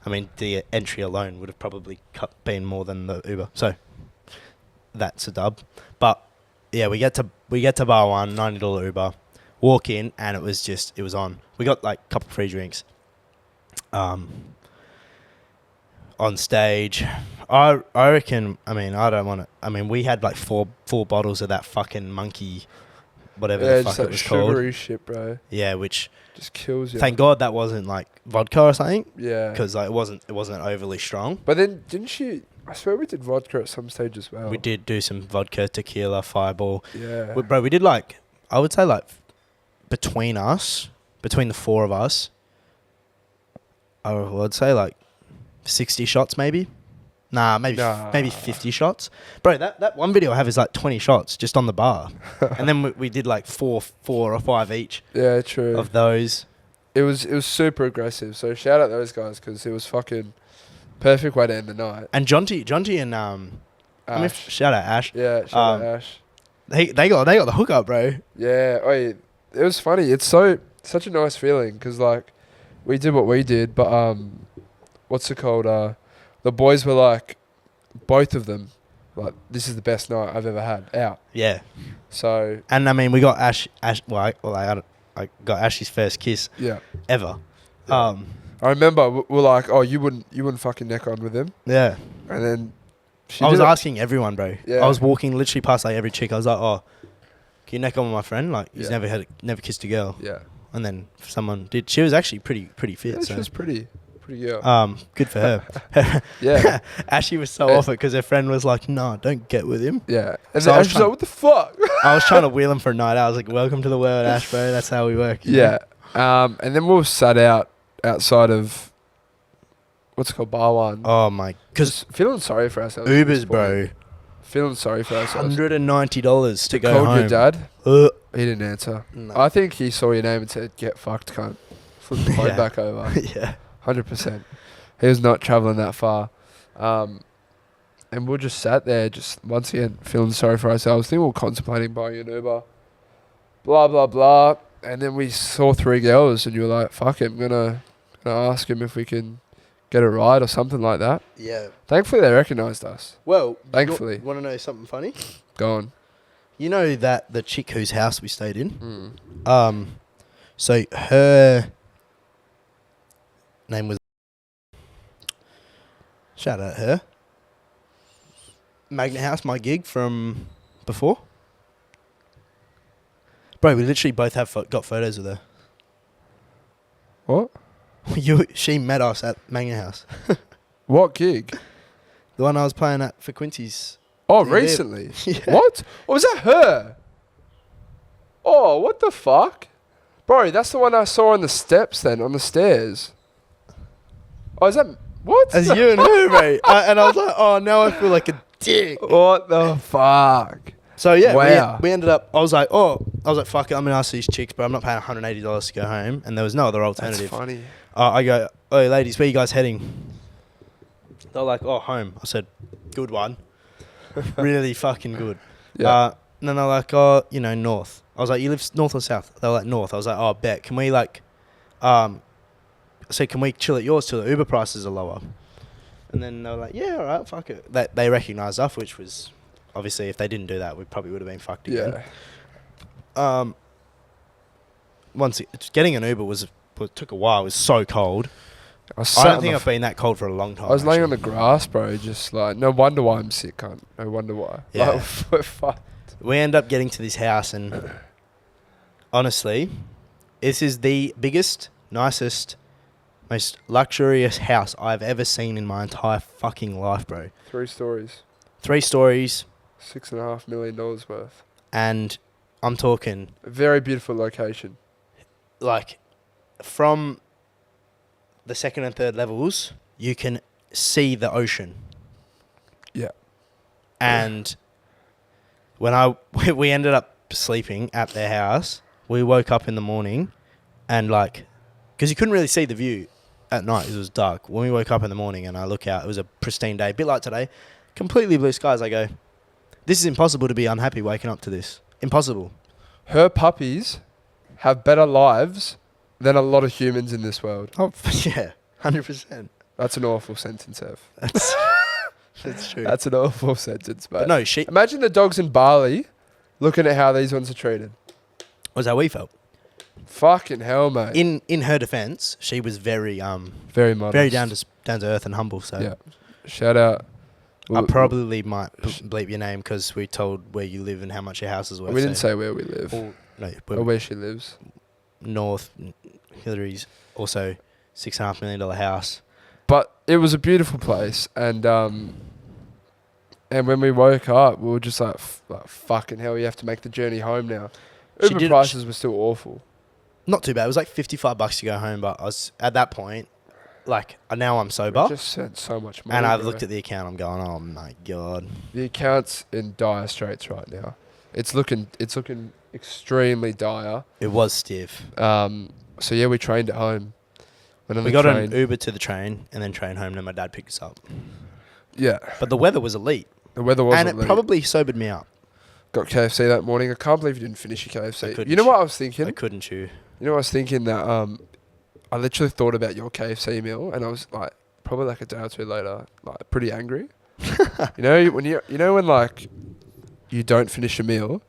I mean, the entry alone would have probably been more than the Uber. So that's a dub. But yeah, we get to bar one, $90 Uber. Walk in and it was on. We got like a couple free drinks. On stage. I reckon, I mean, I don't want to, I mean, we had like four bottles of that fucking monkey, whatever the fuck it was called. Sugary shit, bro. Yeah, which just kills you. Thank God that wasn't like vodka or something. Yeah. Because like, it wasn't overly strong. But then I swear we did vodka at some stage as well. We did do some vodka, tequila, fireball. Yeah. We did like, I would say like between the four of us, I would say like 60 shots maybe. Maybe 50 shots. Bro, that one video I have is like 20 shots just on the bar. And then we did like four or five each. Yeah, true. Of those. It was super aggressive. So shout out those guys because it was fucking perfect way to end the night. And Jonty and I mean, shout out Ash. Yeah, shout out Ash. They got the hookup, bro. Yeah, it was funny. It's such a nice feeling because like we did what we did, but what's it called? The boys were like, both of them, like, this is the best night I've ever had out. Yeah. So. And I mean, we got Ash. I got Ash's first kiss. Yeah. Ever. Yeah. I remember we're like, oh, you wouldn't fucking neck on with him. Yeah. And then. I was asking everyone, bro. Yeah. I was walking literally past like every chick. I was like, oh, can you neck on with my friend? Like, he's never kissed a girl. Yeah. And then someone did. She was actually pretty fit. Yeah, so. She was pretty girl. Good for her. Yeah. Ashley was so off it because her friend was like, "No, don't get with him." Yeah. And so Ash was like, "What the fuck?" I was trying to wheel him for a night. I was like, "Welcome to the world, Ash, bro. That's how we work." Yeah. And then we were sat outside of what's it called, bar one. Oh my! Because feeling sorry for ourselves. Ubers, bro. Feeling sorry for ourselves. $190 to go home. Called your dad. He didn't answer. No. I think he saw your name and said, "Get fucked, cunt." Flip the phone back over. Yeah. 100%. He was not travelling that far. And we just sat there, just once again, feeling sorry for ourselves. I think we were contemplating buying an Uber. Blah, blah, blah. And then we saw 3 girls and you were like, fuck it, I'm gonna ask him if we can get a ride or something like that. Yeah. Thankfully, they recognised us. Well, thankfully. Want to know something funny? Go on. You know that the chick whose house we stayed in? So her name was... Shout out her. Magnet House, my gig from before. Bro, we literally both have got photos with her. What? She met us at Magnet House. What gig? The one I was playing at for Quincy's. Oh, recently? Yeah. What? Oh, was that her? Oh, what the fuck? Bro, that's the one I saw on the steps then, on the stairs. Oh, is that... What? As you and her, mate. And I was like, oh, now I feel like a dick. What the fuck? So, yeah, wow. we ended up... I was like, fuck it, I'm going to ask these chicks, but I'm not paying $180 to go home. And there was no other alternative. That's funny. I go, oh, ladies, where you guys heading? They're like, oh, home. I said, good one. Really fucking good. Yeah. And then they're like, oh, north. I was like, you live north or south? They were like, north. I was like, oh, bet. Can we can we chill at yours till the Uber prices are lower? And then they were like, yeah, all right, fuck it. They recognised us, which was, obviously, if they didn't do that, we probably would have been fucked again. Yeah. Getting an Uber took a while. It was so cold. I don't think I've been that cold for a long time. I was laying on the grass, bro, just like, no wonder why I'm sick, cunt. No wonder why. Yeah. Like, we're fucked. We end up getting to this house, and honestly, this is the biggest, nicest, most luxurious house I've ever seen in my entire fucking life, bro. 3 stories. 3 stories. $6.5 million worth. And I'm talking... A very beautiful location. Like, from the second and third levels, you can see the ocean. Yeah. And when we ended up sleeping at their house, we woke up in the morning and because you couldn't really see the view at night, it was dark. When we woke up in the morning and I look out, it was a pristine day, a bit like today, completely blue skies. I go, this is impossible to be unhappy waking up to this. Impossible. Her puppies have better lives than a lot of humans in this world. Oh, yeah, 100%. That's an awful sentence, Ev. That's true. That's an awful sentence, mate. But no, imagine the dogs in Bali looking at how these ones are treated. Was how we felt. Fucking hell, mate. In her defense, she was very very modest, very down to earth and humble. So yeah, shout out. I probably might bleep your name because we told where you live and how much your house is worth. We didn't say where we live. Or where she lives. North, Hillary's also $6.5 million house. But it was a beautiful place, and when we woke up, we were just like fucking hell. We have to make the journey home now. Uber prices were still awful. Not too bad. It was like $55 to go home, but I was at that point, now I'm sober. We just spent so much money. And I've looked at the account. I'm going, oh my god. The account's in dire straits right now. It's looking extremely dire. It was stiff. So yeah, we trained at home. We got an Uber to the train and then train home. Then my dad picked us up. Yeah. But the weather was elite. The weather was elite. And it probably sobered me up. Got KFC that morning. I can't believe you didn't finish your KFC. You know what I was thinking? I couldn't chew. You know what I was thinking? That I literally thought about your KFC meal, and I was probably a day or two later, pretty angry. when you don't finish a meal,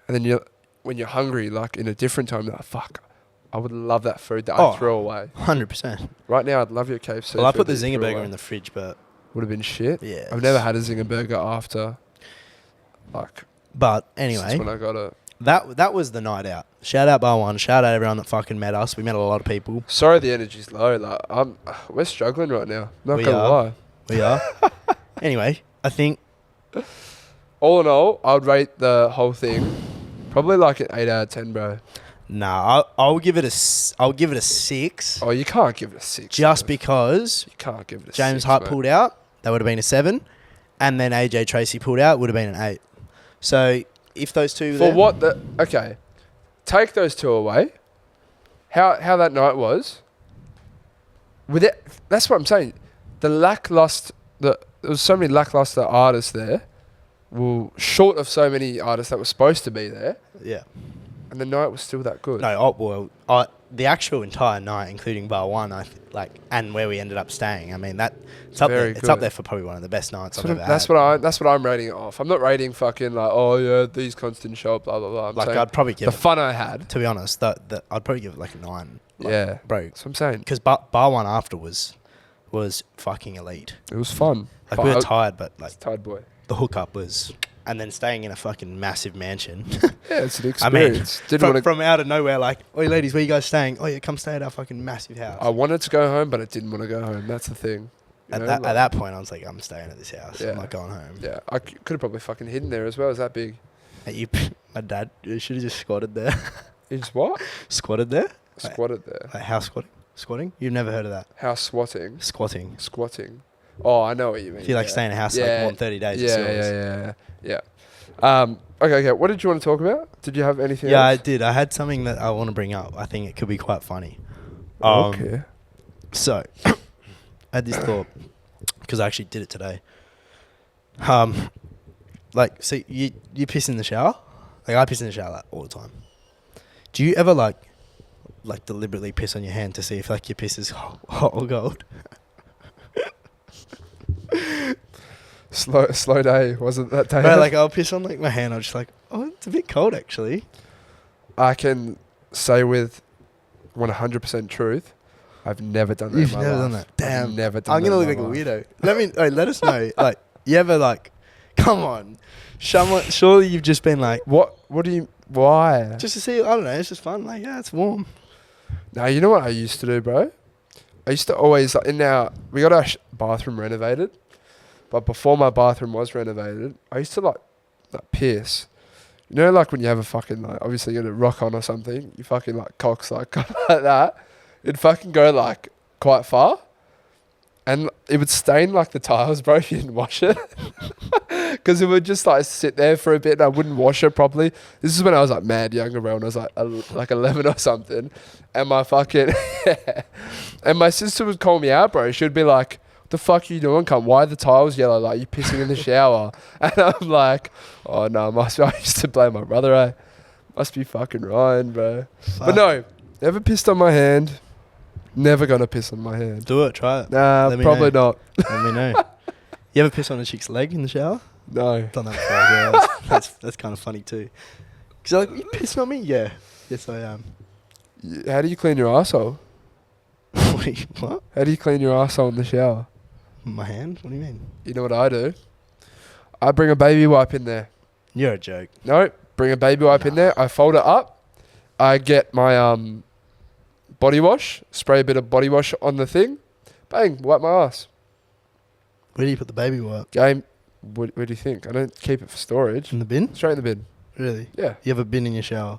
and then when you're hungry, in a different time, you're like, fuck, I would love that food that I threw away. 100%. Right now, I'd love your KFC. Well, I put the Zinger burger in the fridge, but would have been shit. Yeah, I've never had a Zinger burger after. But anyway, that's when I got it. That was the night out. Shout out Bar One. Shout out everyone that fucking met us. We met a lot of people. Sorry, the energy's low. We're struggling right now. Not gonna lie. We are. Anyway, I think all in all, I would rate the whole thing probably an 8 out of 10, bro. Nah, I'll give it a 6. Oh, you can't give it a 6. Just because you can't give it a James 6, Hart mate. pulled out, that would have been a 7, and then AJ Tracy pulled out, would have been an 8. So if those two okay, take those two away. How that night was. With it, that's what I'm saying. There was so many lackluster artists there. Well, short of so many artists that were supposed to be there. Yeah. And the night was still that good. No, the actual entire night, including Bar One, and where we ended up staying. I mean, it's up there. It's up there for probably one of the best nights I've ever had. That's what I'm rating it off. I'm not rating fucking these cons didn't show up, blah blah blah. I'd probably give the fun I had. To be honest, I'd probably give it a 9. Yeah, bro. That's what I'm saying. Because Bar One after was was fucking elite. It was fun. Like, we were tired, but like, tired boy. The hookup was, and then staying in a fucking massive mansion. Yeah, it's an experience. I mean, from out of nowhere, like, oi ladies, where you guys staying? Oh yeah, come stay at our fucking massive house. I wanted to go home, but I didn't want to go home. That's the thing. At that point, I was like, I'm staying at this house. Yeah. I'm not going home. Yeah, I could have probably fucking hidden there as well. Is that big? My dad should have just squatted there. You just what? Squatted there? Squatted there. Like house squatting? Squatting? You've never heard of that? House swatting? Squatting. Squatting. Oh, I know what you mean. If you like stay in a house like more than 30 days. Yeah. Okay. What did you want to talk about? Did you have anything else? Yeah, I did. I had something that I want to bring up. I think it could be quite funny. Okay. So, I had this thought, because I actually did it today. Like, so you piss in the shower? Like, I piss in the shower like, all the time. Do you ever like deliberately piss on your hand to see if like your piss is hot or cold? Slow day, wasn't that day? But like, I'll piss on like my hand. I'm just like, oh, it's a bit cold actually. I can say with 100% truth, I've never done that. You've in my never life. done that. Damn. I've never done I'm that. gonna look like a weirdo. Let us know. Like, you ever like, come on, surely you've just been like, what do you? Why? just to see. I don't know. It's just fun. Like, yeah, it's warm. No, you know what I used to do, bro? I used to always we got our bathroom renovated, but before my bathroom was renovated, I used to like piss. You know, like when you have a fucking like, obviously you got a rock on or something, you fucking like cocks like like that. It'd fucking go like quite far, and it would stain like the tiles, bro, if you didn't wash it. Because it would just like sit there for a bit and I wouldn't wash it properly. This is when I was like mad younger, bro, when I was like 11 or something. And my fucking and my sister would call me out, bro. She'd be like, what the fuck are you doing, cunt? Why are the tiles yellow? Like, you pissing in the shower? And I'm like, oh no, I used to blame my brother, eh? Must be fucking Ryan, bro. Fuck. But no, never pissed on my hand. Never gonna piss on my hand. Do it, try it. Nah, probably not. Let me know. You ever piss on a chick's leg in the shower? No. Done that before as well. That's kind of funny too. Because you're like, you pissing on me? Yeah. Yes, I am. How do you clean your arsehole? Wait, what? How do you clean your arsehole in the shower? My hand? What do you mean? You know what I do? I bring a baby wipe in there. You're a joke. No, bring a baby wipe in there. I fold it up. I get my body wash, spray a bit of body wash on the thing. Bang, wipe my ass. Where do you put the baby wipe? Where do you think? I don't keep it for storage. In the bin? Straight in the bin. Really? Yeah. You have a bin in your shower?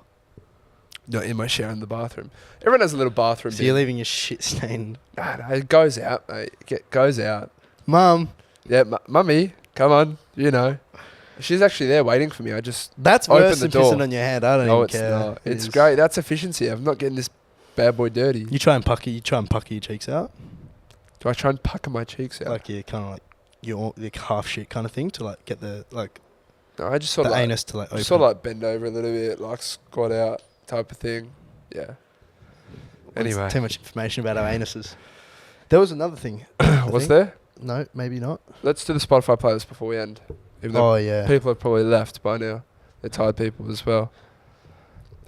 Not in my shower, in the bathroom. Everyone has a little bathroom bin. So you're leaving your shit stained? Nah, it goes out, mate. It goes out. Mum. Yeah, mummy, come on. You know. She's actually there waiting for me. That's open worse the than door. pissing on your hand. I don't even care. No, it's not. It's great. That's efficiency. I'm not getting this bad boy dirty. You try and pucker your cheeks out? Do I try and pucker my cheeks out? Like, you kind of like your like half shit kind of thing to like get the like. No, I just sort the of anus to like open. Sort of like bend over a little bit, like squat out type of thing. Yeah. Anyway, that's too much information about our anuses. There was another thing. Was there? No, maybe not. Let's do the Spotify playlist before we end. Even though people have probably left by now. They're tired people as well.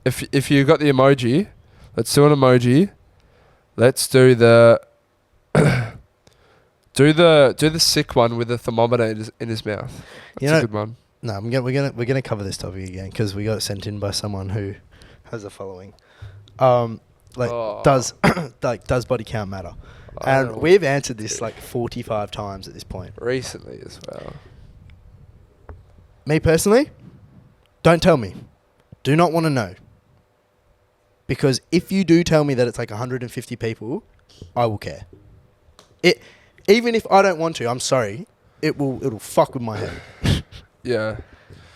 If you got the emoji, let's do an emoji. Let's do the do the sick one with the thermometer in his mouth. That's a good one. No, we're gonna cover this topic again because we got it sent in by someone who has a following. Does body count matter? And we've answered this like 45 times at this point. Recently as well. Me personally, don't tell me. Do not want to know. Because if you do tell me that it's like 150 people, I will care. Even if I don't want to, I'm sorry, it'll fuck with my head. Yeah.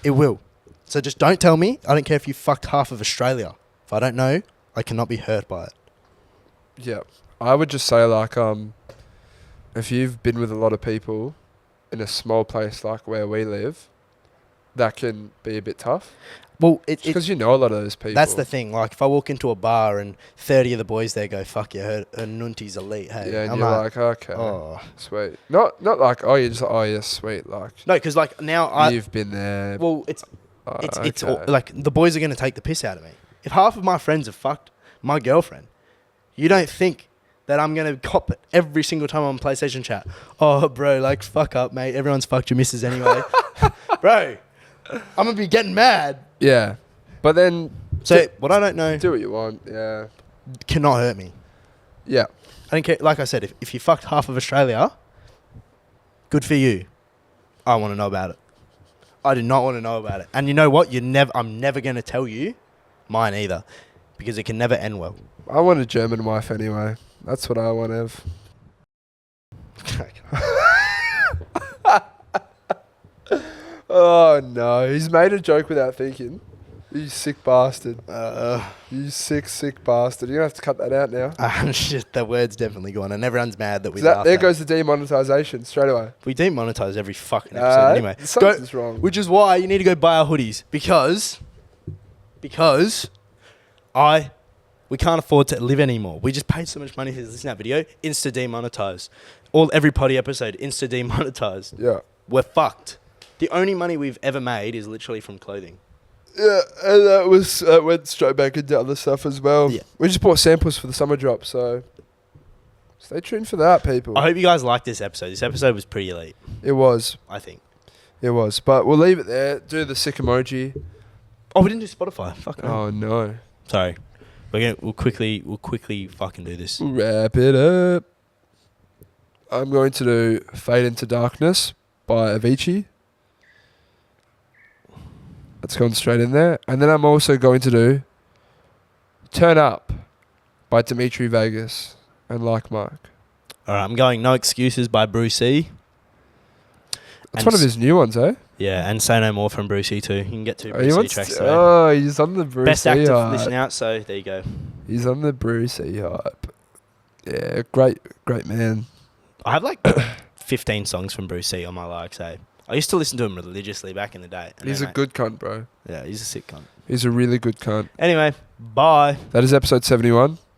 It will. So just don't tell me. I don't care if you fucked half of Australia. If I don't know, I cannot be hurt by it. Yeah. I would just say like if you've been with a lot of people in a small place like where we live, that can be a bit tough. Well, it's because you know a lot of those people. That's the thing. Like, if I walk into a bar and 30 of the boys there go, "Fuck yeah, her nunty's elite." Hey, yeah, and you're like, okay, sweet. Not like, oh, you're just like, oh yeah, sweet. Like, no, because like now you've been there. Well, it's all, like the boys are gonna take the piss out of me. If half of my friends have fucked my girlfriend, you don't think that I'm going to cop it every single time I'm on PlayStation chat. Oh, bro, like, fuck up, mate. Everyone's fucked your missus anyway. Bro, I'm going to be getting mad. Yeah. But then... So, what I don't know... Do what you want, yeah. Cannot hurt me. Yeah. I don't care. Like I said, if you fucked half of Australia, good for you. I want to know about it. I do not want to know about it. And you know what? I'm never going to tell you mine either, because it can never end well. I want a German wife anyway. That's what I want, Ev. Oh, no. He's made a joke without thinking. You sick bastard. You sick bastard. You're going to have to cut that out now. Shit, that word's definitely gone, and everyone's mad that we there goes the demonetisation straight away. We demonetise every fucking episode anyway. Something's wrong. Which is why you need to go buy our hoodies, because we can't afford to live anymore. We just paid so much money to listen to that video. Insta demonetized. Every potty episode, insta demonetized. Yeah. We're fucked. The only money we've ever made is literally from clothing. Yeah, and that went straight back into other stuff as well. Yeah. We just bought samples for the summer drop, so stay tuned for that, people. I hope you guys liked this episode. This episode was pretty elite. It was. I think. It was. But we'll leave it there. Do the sick emoji. Oh, we didn't do Spotify. Fuck no. Oh, no. Sorry. We'll quickly fucking do this. Wrap it up. I'm going to do Fade Into Darkness by Avicii. That's gone straight in there. And then I'm also going to do Turn Up by Dimitri Vegas and Like Mark. All right, I'm going No Excuses by Persu. That's one of his new ones, eh? Yeah, and Say No More from Persu too. You can get two Persu tracks today. Oh, he's on the Persu Best active hype. listen out, so there you go. He's on the Persu hype. Yeah, great man. I have like 15 songs from Persu on my likes, eh? I used to listen to him religiously back in the day. He's a good cunt, bro. Yeah, he's a sick cunt. He's a really good cunt. Anyway, bye. That is episode 71.